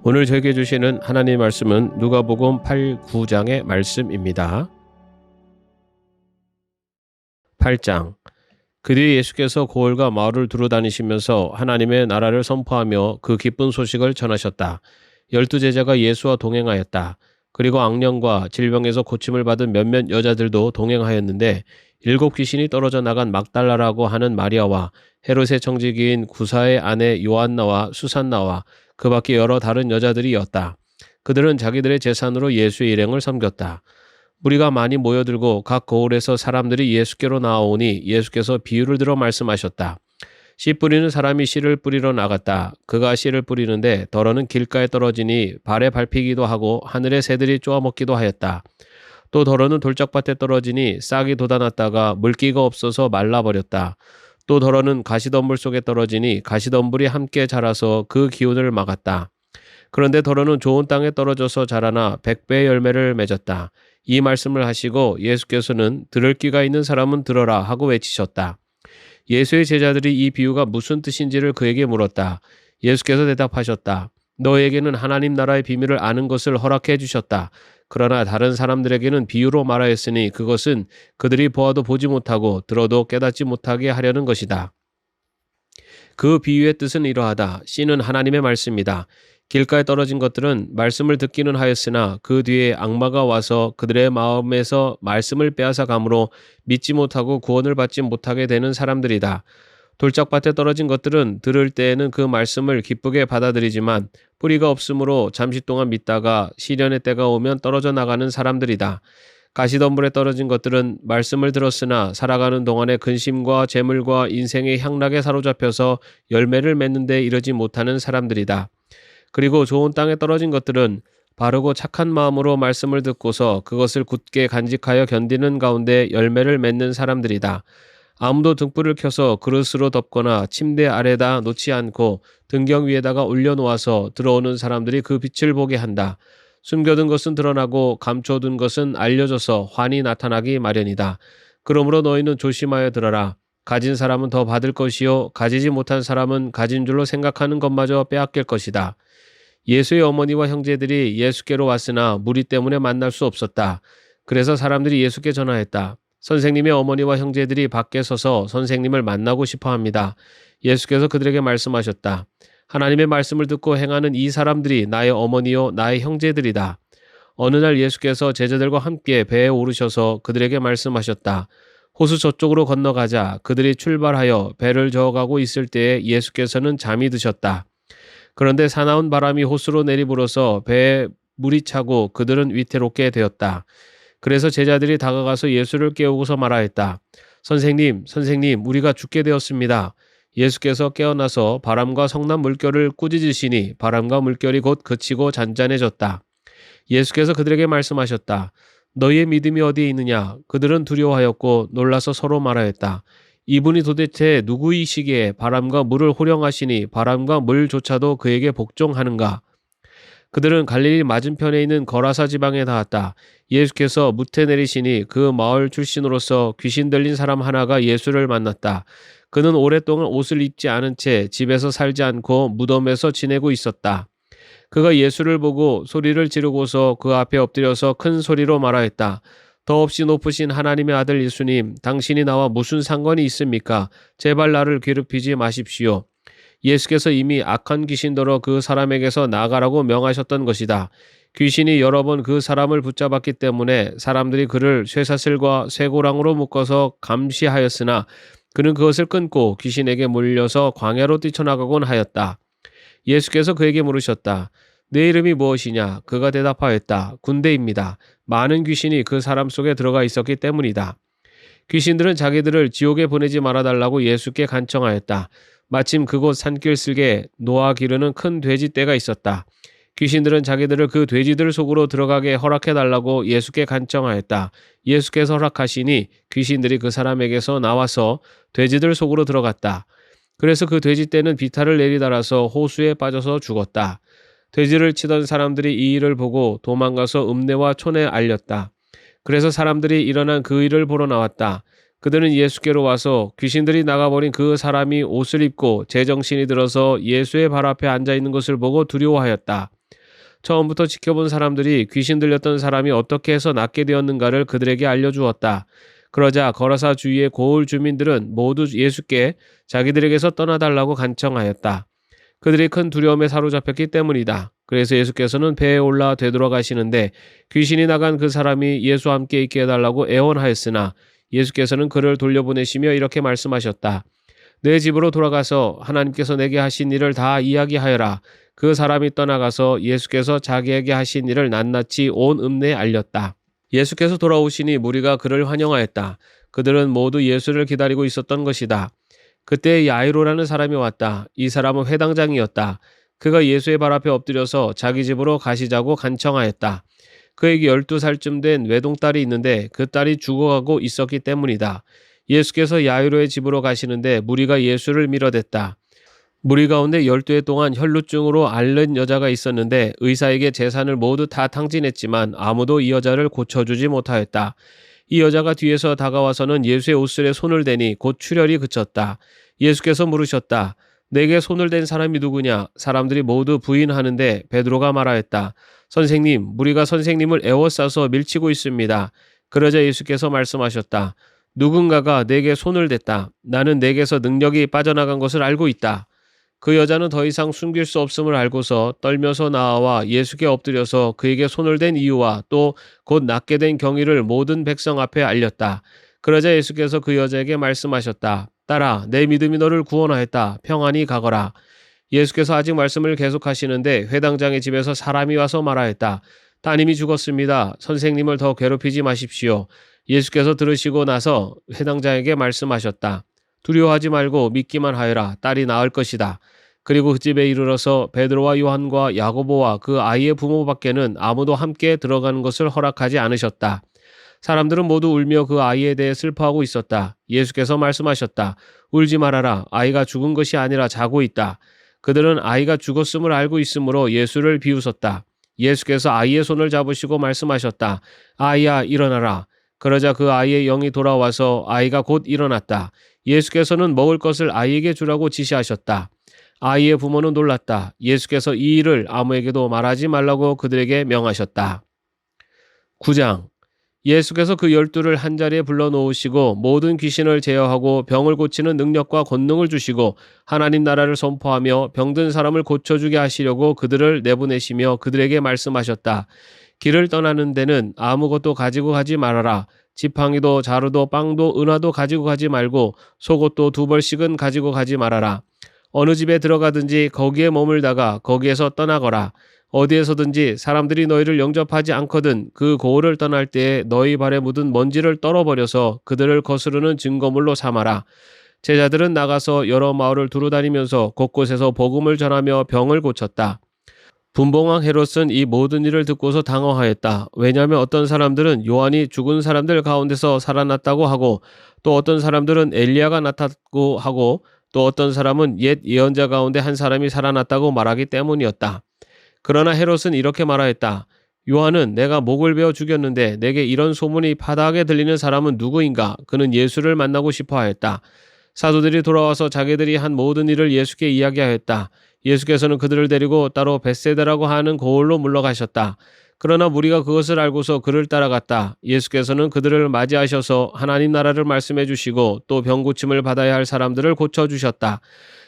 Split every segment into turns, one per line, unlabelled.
오늘 저에게 주시는 하나님의 말씀은 누가복음 8, 9장의 말씀입니다. 8장. 그 뒤에 예수께서 고을과 마을을 두루다니시면서 하나님의 나라를 선포하며 그 기쁜 소식을 전하셨다. 12제자가 예수와 동행하였다. 그리고 악령과 질병에서 고침을 받은 몇몇 여자들도 동행하였는데 7 귀신이 떨어져 나간 막달라라고 하는 마리아와 헤롯의 청지기인 구사의 아내 요한나와 수산나와 그 밖에 여러 다른 여자들이었다. 그들은 자기들의 재산으로 예수의 일행을 섬겼다. 무리가 많이 모여들고 각 고을에서 사람들이 예수께로 나아오니 예수께서 비유를 들어 말씀하셨다. 씨 뿌리는 사람이 씨를 뿌리러 나갔다. 그가 씨를 뿌리는데 덜어는 길가에 떨어지니 발에 밟히기도 하고 하늘의 새들이 쪼아먹기도 하였다. 또 덜어는 돌짝밭에 떨어지니 싹이 돋아났다가 물기가 없어서 말라버렸다. 또 덜어는 가시덤불 속에 떨어지니 가시덤불이 함께 자라서 그 기운을 막았다. 그런데 덜어는 좋은 땅에 떨어져서 자라나 100배의 열매를 맺었다. 이 말씀을 하시고 예수께서는 들을 귀가 있는 사람은 들어라 하고 외치셨다. 예수의 제자들이 이 비유가 무슨 뜻인지를 그에게 물었다. 예수께서 대답하셨다. 너에게는 하나님 나라의 비밀을 아는 것을 허락해 주셨다. 그러나 다른 사람들에게는 비유로 말하였으니 그것은 그들이 보아도 보지 못하고 들어도 깨닫지 못하게 하려는 것이다. 그 비유의 뜻은 이러하다. 씨는 하나님의 말씀이다. 길가에 떨어진 것들은 말씀을 듣기는 하였으나 그 뒤에 악마가 와서 그들의 마음에서 말씀을 빼앗아 가므로 믿지 못하고 구원을 받지 못하게 되는 사람들이다. 돌짝밭에 떨어진 것들은 들을 때에는 그 말씀을 기쁘게 받아들이지만 뿌리가 없으므로 잠시 동안 믿다가 시련의 때가 오면 떨어져 나가는 사람들이다. 가시덤불에 떨어진 것들은 말씀을 들었으나 살아가는 동안에 근심과 재물과 인생의 향락에 사로잡혀서 열매를 맺는데 이르지 못하는 사람들이다. 그리고 좋은 땅에 떨어진 것들은 바르고 착한 마음으로 말씀을 듣고서 그것을 굳게 간직하여 견디는 가운데 열매를 맺는 사람들이다. 아무도 등불을 켜서 그릇으로 덮거나 침대 아래다 놓지 않고 등경 위에다가 올려놓아서 들어오는 사람들이 그 빛을 보게 한다. 숨겨둔 것은 드러나고 감춰둔 것은 알려져서 환히 나타나기 마련이다. 그러므로 너희는 조심하여 들어라. 가진 사람은 더 받을 것이요 가지지 못한 사람은 가진 줄로 생각하는 것마저 빼앗길 것이다. 예수의 어머니와 형제들이 예수께로 왔으나 무리 때문에 만날 수 없었다. 그래서 사람들이 예수께 전화했다. 선생님의 어머니와 형제들이 밖에 서서 선생님을 만나고 싶어 합니다. 예수께서 그들에게 말씀하셨다. 하나님의 말씀을 듣고 행하는 이 사람들이 나의 어머니요 나의 형제들이다. 어느 날 예수께서 제자들과 함께 배에 오르셔서 그들에게 말씀하셨다. 호수 저쪽으로 건너가자. 그들이 출발하여 배를 저어가고 있을 때에 예수께서는 잠이 드셨다. 그런데 사나운 바람이 호수로 내리불어서 배에 물이 차고 그들은 위태롭게 되었다. 그래서 제자들이 다가가서 예수를 깨우고서 말하였다. 선생님, 우리가 죽게 되었습니다. 예수께서 깨어나서 바람과 성난 물결을 꾸짖으시니 바람과 물결이 곧 그치고 잔잔해졌다. 예수께서 그들에게 말씀하셨다. 너희의 믿음이 어디에 있느냐? 그들은 두려워하였고 놀라서 서로 말하였다. 이분이 도대체 누구이시기에 바람과 물을 호령하시니 바람과 물조차도 그에게 복종하는가? 그들은 갈릴리 맞은편에 있는 거라사 지방에 닿았다. 예수께서 무태 내리시니 그 마을 출신으로서 귀신 들린 사람 하나가 예수를 만났다. 그는 오랫동안 옷을 입지 않은 채 집에서 살지 않고 무덤에서 지내고 있었다. 그가 예수를 보고 소리를 지르고서 그 앞에 엎드려서 큰 소리로 말하였다. 더없이 높으신 하나님의 아들 예수님, 당신이 나와 무슨 상관이 있습니까? 제발 나를 괴롭히지 마십시오. 예수께서 이미 악한 귀신더러 그 사람에게서 나가라고 명하셨던 것이다. 귀신이 여러 번 그 사람을 붙잡았기 때문에 사람들이 그를 쇠사슬과 쇠고랑으로 묶어서 감시하였으나 그는 그것을 끊고 귀신에게 몰려서 광야로 뛰쳐나가곤 하였다. 예수께서 그에게 물으셨다. 내 이름이 무엇이냐? 그가 대답하였다. 군대입니다. 많은 귀신이 그 사람 속에 들어가 있었기 때문이다. 귀신들은 자기들을 지옥에 보내지 말아달라고 예수께 간청하였다. 마침 그곳 산길 쓸개 노아 기르는 큰 돼지떼가 있었다. 귀신들은 자기들을 그 돼지들 속으로 들어가게 허락해달라고 예수께 간청하였다. 예수께서 허락하시니 귀신들이 그 사람에게서 나와서 돼지들 속으로 들어갔다. 그래서 그 돼지떼는 비탈을 내리달아서 호수에 빠져서 죽었다. 돼지를 치던 사람들이 이 일을 보고 도망가서 읍내와 촌에 알렸다. 그래서 사람들이 일어난 그 일을 보러 나왔다. 그들은 예수께로 와서 귀신들이 나가버린 그 사람이 옷을 입고 제정신이 들어서 예수의 발 앞에 앉아 있는 것을 보고 두려워하였다. 처음부터 지켜본 사람들이 귀신 들렸던 사람이 어떻게 해서 낫게 되었는가를 그들에게 알려주었다. 그러자 거라사 주위의 고을 주민들은 모두 예수께 자기들에게서 떠나달라고 간청하였다. 그들이 큰 두려움에 사로잡혔기 때문이다. 그래서 예수께서는 배에 올라 되돌아가시는데 귀신이 나간 그 사람이 예수와 함께 있게 해달라고 애원하였으나 예수께서는 그를 돌려보내시며 이렇게 말씀하셨다. 내 집으로 돌아가서 하나님께서 내게 하신 일을 다 이야기하여라. 그 사람이 떠나가서 예수께서 자기에게 하신 일을 낱낱이 온 읍내에 알렸다. 예수께서 돌아오시니 무리가 그를 환영하였다. 그들은 모두 예수를 기다리고 있었던 것이다. 그때 야이로라는 사람이 왔다. 이 사람은 회당장이었다. 그가 예수의 발 앞에 엎드려서 자기 집으로 가시자고 간청하였다. 그에게 12살쯤 된 외동딸이 있는데 그 딸이 죽어가고 있었기 때문이다. 예수께서 야이로의 집으로 가시는데 무리가 예수를 밀어댔다. 무리 가운데 12해 동안 혈루증으로 앓는 여자가 있었는데 의사에게 재산을 모두 다 탕진했지만 아무도 이 여자를 고쳐주지 못하였다. 이 여자가 뒤에서 다가와서는 예수의 옷슬에 손을 대니 곧 출혈이 그쳤다. 예수께서 물으셨다. 내게 손을 댄 사람이 누구냐? 사람들이 모두 부인하는데 베드로가 말하였다. 선생님, 무리가 선생님을 에워싸서 밀치고 있습니다. 그러자 예수께서 말씀하셨다. 누군가가 내게 손을 댔다. 나는 내게서 능력이 빠져나간 것을 알고 있다. 그 여자는 더 이상 숨길 수 없음을 알고서 떨면서 나와 예수께 엎드려서 그에게 손을 댄 이유와 또 곧 낫게 된 경위를 모든 백성 앞에 알렸다. 그러자 예수께서 그 여자에게 말씀하셨다. 딸아, 내 믿음이 너를 구원하였다. 평안히 가거라. 예수께서 아직 말씀을 계속하시는데 회당장의 집에서 사람이 와서 말하였다. 따님이 죽었습니다. 선생님을 더 괴롭히지 마십시오. 예수께서 들으시고 나서 회당장에게 말씀하셨다. 두려워하지 말고 믿기만 하여라. 딸이 나을 것이다. 그리고 그 집에 이르러서 베드로와 요한과 야고보와 그 아이의 부모밖에는 아무도 함께 들어가는 것을 허락하지 않으셨다. 사람들은 모두 울며 그 아이에 대해 슬퍼하고 있었다. 예수께서 말씀하셨다. 울지 말아라. 아이가 죽은 것이 아니라 자고 있다. 그들은 아이가 죽었음을 알고 있으므로 예수를 비웃었다. 예수께서 아이의 손을 잡으시고 말씀하셨다. 아이야, 일어나라. 그러자 그 아이의 영이 돌아와서 아이가 곧 일어났다. 예수께서는 먹을 것을 아이에게 주라고 지시하셨다. 아이의 부모는 놀랐다. 예수께서 이 일을 아무에게도 말하지 말라고 그들에게 명하셨다. 9장. 예수께서 그 12를 한자리에 불러놓으시고 모든 귀신을 제어하고 병을 고치는 능력과 권능을 주시고 하나님 나라를 선포하며 병든 사람을 고쳐주게 하시려고 그들을 내보내시며 그들에게 말씀하셨다. 길을 떠나는 데는 아무것도 가지고 가지 말아라. 지팡이도 자루도 빵도 은화도 가지고 가지 말고 속옷도 2벌씩은 가지고 가지 말아라. 어느 집에 들어가든지 거기에 머물다가 거기에서 떠나거라. 어디에서든지 사람들이 너희를 영접하지 않거든 그 고을을 떠날 때에 너희 발에 묻은 먼지를 떨어버려서 그들을 거스르는 증거물로 삼아라. 제자들은 나가서 여러 마을을 두루다니면서 곳곳에서 복음을 전하며 병을 고쳤다. 분봉왕 헤롯은 이 모든 일을 듣고서 당황하였다. 왜냐하면 어떤 사람들은 요한이 죽은 사람들 가운데서 살아났다고 하고 또 어떤 사람들은 엘리야가 나타났다고 하고 또 어떤 사람은 옛 예언자 가운데 한 사람이 살아났다고 말하기 때문이었다. 그러나 헤롯은 이렇게 말하였다. 요한은 내가 목을 베어 죽였는데 내게 이런 소문이 파다하게 들리는 사람은 누구인가? 그는 예수를 만나고 싶어 하였다. 사도들이 돌아와서 자기들이 한 모든 일을 예수께 이야기하였다. 예수께서는 그들을 데리고 따로 벳세다라고 하는 고을로 물러가셨다. 그러나 무리가 그것을 알고서 그를 따라갔다. 예수께서는 그들을 맞이하셔서 하나님 나라를 말씀해 주시고 또 병고침을 받아야 할 사람들을 고쳐주셨다.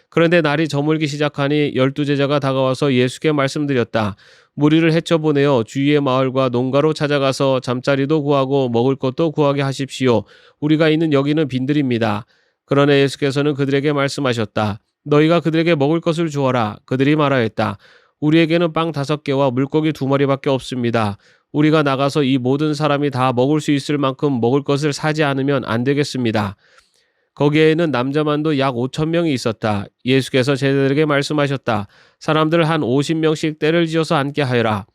그런데 날이 저물기 시작하니 12제자가 다가와서 예수께 말씀드렸다. 무리를 헤쳐보내어 주위의 마을과 농가로 찾아가서 잠자리도 구하고 먹을 것도 구하게 하십시오. 우리가 있는 여기는 빈들입니다. 그러나 예수께서는 그들에게 말씀하셨다. 너희가 그들에게 먹을 것을 주어라. 그들이 말하였다. 우리에게는 빵 5개와 물고기 2마리밖에 없습니다. 우리가 나가서 이 모든 사람이 다 먹을 수 있을 만큼 먹을 것을 사지 않으면 안 되겠습니다. 거기에는 남자만도 약 5,000명이 있었다. 예수께서 제자들에게 말씀하셨다. 사람들 한 50명씩 떼를 지어서 앉게 하여라.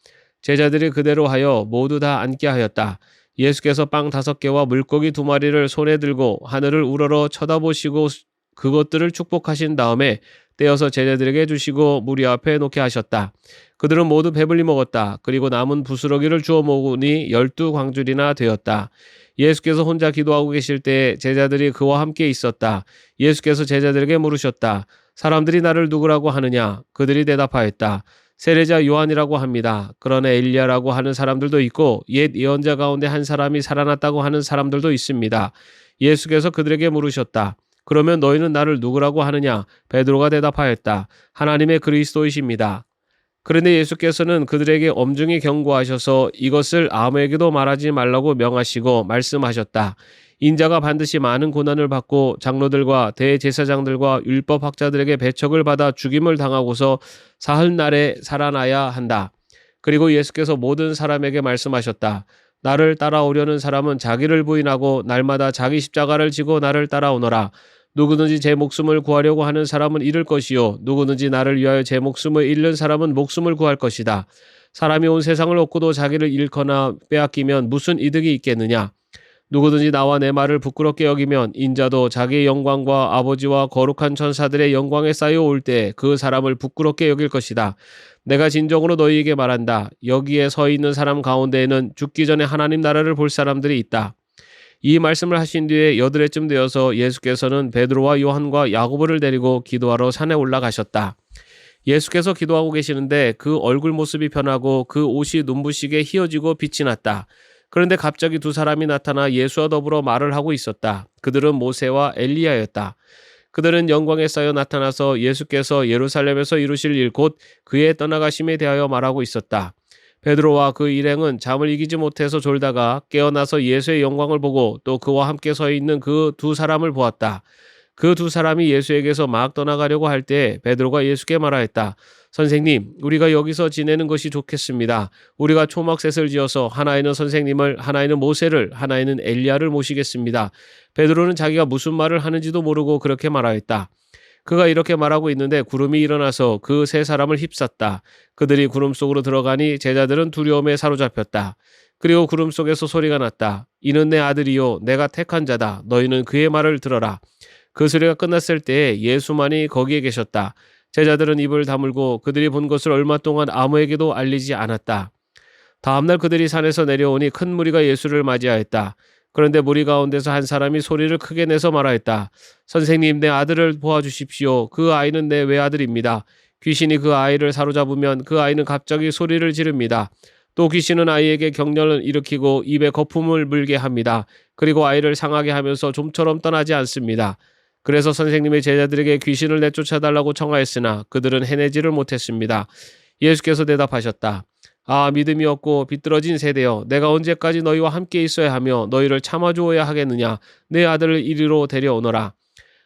제자들이 그대로 하여 모두 다 앉게 하였다. 예수께서 빵 5개와 물고기 2마리를 손에 들고 하늘을 우러러 쳐다보시고 그것들을 축복하신 다음에 떼어서 제자들에게 주시고 무리 앞에 놓게 하셨다. 그들은 모두 배불리 먹었다. 그리고 남은 부스러기를 주워 먹으니 12광줄이나 되었다. 예수께서 혼자 기도하고 계실 때 제자들이 그와 함께 있었다. 예수께서 제자들에게 물으셨다. 사람들이 나를 누구라고 하느냐? 그들이 대답하였다. 세례자 요한이라고 합니다. 그러나 엘리야라고 하는 사람들도 있고 옛 예언자 가운데 한 사람이 살아났다고 하는 사람들도 있습니다. 예수께서 그들에게 물으셨다. 그러면 너희는 나를 누구라고 하느냐? 베드로가 대답하였다. 하나님의 그리스도이십니다. 그런데 예수께서는 그들에게 엄중히 경고하셔서 이것을 아무에게도 말하지 말라고 명하시고 말씀하셨다. 인자가 반드시 많은 고난을 받고 장로들과 대제사장들과 율법학자들에게 배척을 받아 죽임을 당하고서 사흘날에 살아나야 한다. 그리고 예수께서 모든 사람에게 말씀하셨다. 나를 따라오려는 사람은 자기를 부인하고 날마다 자기 십자가를 지고 나를 따라오너라. 누구든지 제 목숨을 구하려고 하는 사람은 잃을 것이요 누구든지 나를 위하여 제 목숨을 잃는 사람은 목숨을 구할 것이다. 사람이 온 세상을 얻고도 자기를 잃거나 빼앗기면 무슨 이득이 있겠느냐. 누구든지 나와 내 말을 부끄럽게 여기면 인자도 자기의 영광과 아버지와 거룩한 천사들의 영광에 쌓여올 때 그 사람을 부끄럽게 여길 것이다. 내가 진정으로 너희에게 말한다. 여기에 서 있는 사람 가운데에는 죽기 전에 하나님 나라를 볼 사람들이 있다. 이 말씀을 하신 뒤에 여드레쯤 되어서 예수께서는 베드로와 요한과 야고보를 데리고 기도하러 산에 올라가셨다. 예수께서 기도하고 계시는데 그 얼굴 모습이 변하고 그 옷이 눈부시게 휘어지고 빛이 났다. 그런데 갑자기 두 사람이 나타나 예수와 더불어 말을 하고 있었다. 그들은 모세와 엘리야였다. 그들은 영광에 쌓여 나타나서 예수께서 예루살렘에서 이루실 일 곧 그의 떠나가심에 대하여 말하고 있었다. 베드로와 그 일행은 잠을 이기지 못해서 졸다가 깨어나서 예수의 영광을 보고 또 그와 함께 서 있는 그 두 사람을 보았다. 그 두 사람이 예수에게서 막 떠나가려고 할 때 베드로가 예수께 말하였다. 선생님, 우리가 여기서 지내는 것이 좋겠습니다. 우리가 초막셋을 지어서 하나에는 선생님을, 하나에는 모세를, 하나에는 엘리야를 모시겠습니다. 베드로는 자기가 무슨 말을 하는지도 모르고 그렇게 말하였다. 그가 이렇게 말하고 있는데 구름이 일어나서 그 세 사람을 휩쌌다. 그들이 구름 속으로 들어가니 제자들은 두려움에 사로잡혔다. 그리고 구름 속에서 소리가 났다. 이는 내 아들이요 내가 택한 자다. 너희는 그의 말을 들어라. 그 소리가 끝났을 때 예수만이 거기에 계셨다. 제자들은 입을 다물고 그들이 본 것을 얼마 동안 아무에게도 알리지 않았다. 다음날 그들이 산에서 내려오니 큰 무리가 예수를 맞이하였다. 그런데 무리 가운데서 한 사람이 소리를 크게 내서 말하였다. 선생님, 내 아들을 보아주십시오. 그 아이는 내 외아들입니다. 귀신이 그 아이를 사로잡으면 그 아이는 갑자기 소리를 지릅니다. 또 귀신은 아이에게 경련을 일으키고 입에 거품을 물게 합니다. 그리고 아이를 상하게 하면서 좀처럼 떠나지 않습니다. 그래서 선생님의 제자들에게 귀신을 내쫓아달라고 청하였으나 그들은 해내지를 못했습니다. 예수께서 대답하셨다. 아, 믿음이 없고 비뚤어진 세대여, 내가 언제까지 너희와 함께 있어야 하며 너희를 참아주어야 하겠느냐. 내 아들을 이리로 데려오너라.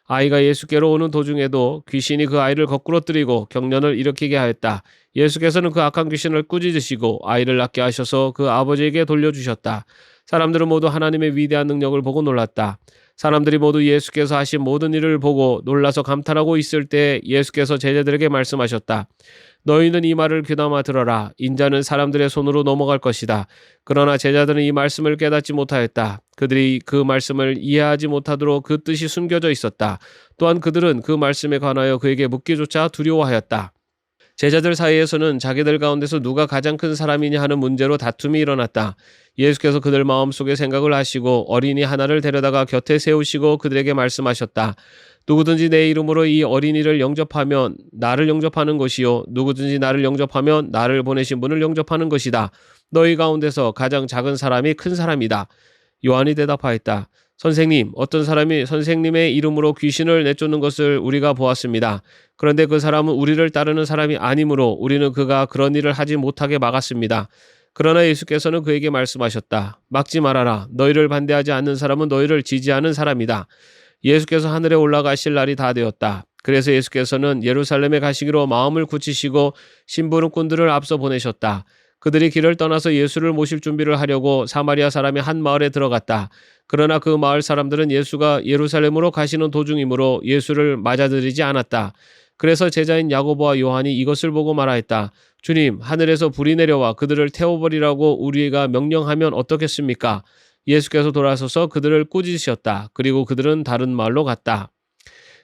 아이가 예수께로 오는 도중에도 귀신이 그 아이를 거꾸로 뜨리고 경련을 일으키게 하였다. 예수께서는 그 악한 귀신을 꾸짖으시고 아이를 낫게 하셔서 그 아버지에게 돌려주셨다. 사람들은 모두 하나님의 위대한 능력을 보고 놀랐다. 사람들이 모두 예수께서 하신 모든 일을 보고 놀라서 감탄하고 있을 때 예수께서 제자들에게 말씀하셨다. 너희는 이 말을 귀담아 들어라. 인자는 사람들의 손으로 넘어갈 것이다. 그러나 제자들은 이 말씀을 깨닫지 못하였다. 그들이 그 말씀을 이해하지 못하도록 그 뜻이 숨겨져 있었다. 또한 그들은 그 말씀에 관하여 그에게 묻기조차 두려워하였다. 제자들 사이에서는 자기들 가운데서 누가 가장 큰 사람이냐 하는 문제로 다툼이 일어났다. 예수께서 그들 마음속에 생각을 하시고 어린이 하나를 데려다가 곁에 세우시고 그들에게 말씀하셨다. 누구든지 내 이름으로 이 어린이를 영접하면 나를 영접하는 것이요 누구든지 나를 영접하면 나를 보내신 분을 영접하는 것이다. 너희 가운데서 가장 작은 사람이 큰 사람이다. 요한이 대답하였다. 선생님, 어떤 사람이 선생님의 이름으로 귀신을 내쫓는 것을 우리가 보았습니다. 그런데 그 사람은 우리를 따르는 사람이 아니므로 우리는 그가 그런 일을 하지 못하게 막았습니다. 그러나 예수께서는 그에게 말씀하셨다. 막지 말아라. 너희를 반대하지 않는 사람은 너희를 지지하는 사람이다. 예수께서 하늘에 올라가실 날이 다 되었다. 그래서 예수께서는 예루살렘에 가시기로 마음을 굳히시고 심부름꾼들을 앞서 보내셨다. 그들이 길을 떠나서 예수를 모실 준비를 하려고 사마리아 사람의 한 마을에 들어갔다. 그러나 그 마을 사람들은 예수가 예루살렘으로 가시는 도중이므로 예수를 맞아들이지 않았다. 그래서 제자인 야고보와 요한이 이것을 보고 말하였다. 주님, 하늘에서 불이 내려와 그들을 태워버리라고 우리가 명령하면 어떻겠습니까? 예수께서 돌아서서 그들을 꾸짖으셨다. 그리고 그들은 다른 마을로 갔다.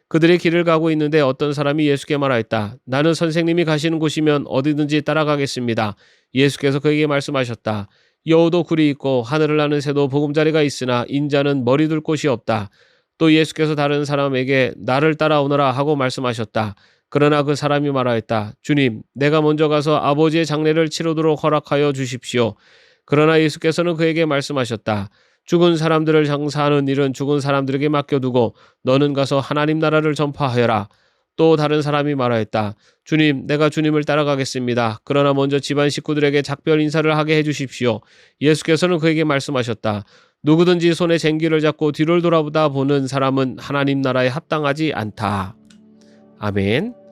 그들이 길을 가고 있는데 어떤 사람이 예수께 말하였다. 나는 선생님이 가시는 곳이면 어디든지 따라가겠습니다. 예수께서 그에게 말씀하셨다. 여우도 굴이 있고 하늘을 나는 새도 보금자리가 있으나 인자는 머리 둘 곳이 없다. 또 예수께서 다른 사람에게 나를 따라오너라 하고 말씀하셨다. 그러나 그 사람이 말하였다. 주님, 내가 먼저 가서 아버지의 장례를 치르도록 허락하여 주십시오. 그러나 예수께서는 그에게 말씀하셨다. 죽은 사람들을 장사하는 일은 죽은 사람들에게 맡겨두고 너는 가서 하나님 나라를 전파하여라. 또 다른 사람이 말하였다. 주님, 내가 주님을 따라가겠습니다. 그러나 먼저 집안 식구들에게 작별 인사를 하게 해주십시오. 예수께서는 그에게 말씀하셨다. 누구든지 손에 쟁기를 잡고 뒤를 돌아보다 보는 사람은 하나님 나라에 합당하지 않다. 아멘.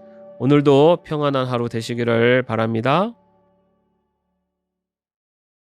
오늘도 평안한 하루 되시기를 바랍니다.